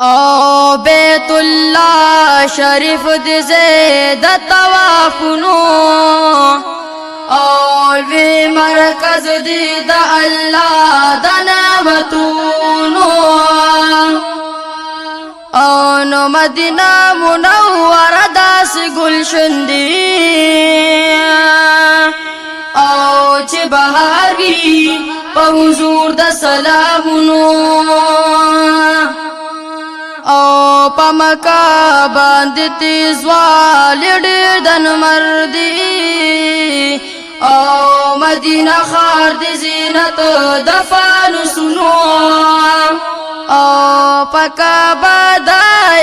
او بیت الله شریف د زید طوافونو او وی مرکز دی د الله د نعمتونو او نو مدینه منوره داس گلشن دی او چې بهار وی په حضور د سلامونو او په مکه باندې تیزوال ډېر د نمر دی او مدینه خار د زینت د فانوسونو او په کعبه د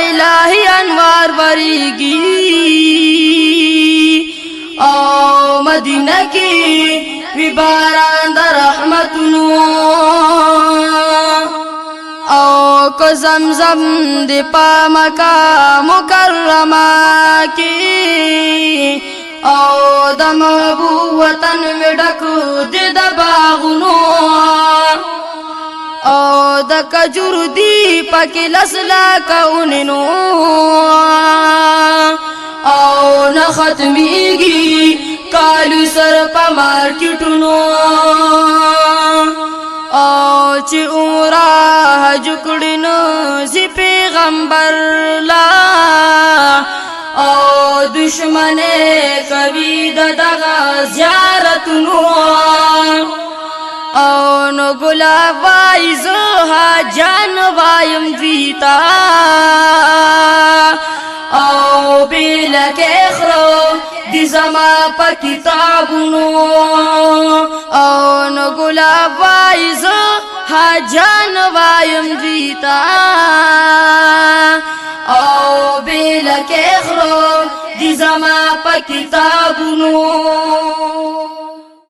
الهي انوار وریږي او مدینه کې وی باران د رحمتونو او کو زمزم دی پا مکہ مکرمہ کی او د محبوب وطن می ډکو دی د باغونو او د کجور دی پکې لسلا کونینو او نه ختمیږي کالو سر په مارکیټونو او چې اورا جکړینو زی پیغمبر لا او دشمنه کوي دغه زیارتونو او نو ګلاب وای زه جان وایم دیتا او بلکه خرو دی زما په کتابونو او نو ګلاب وای زه جان وایم دیتا او بلکه خرو دی زما په کتابونو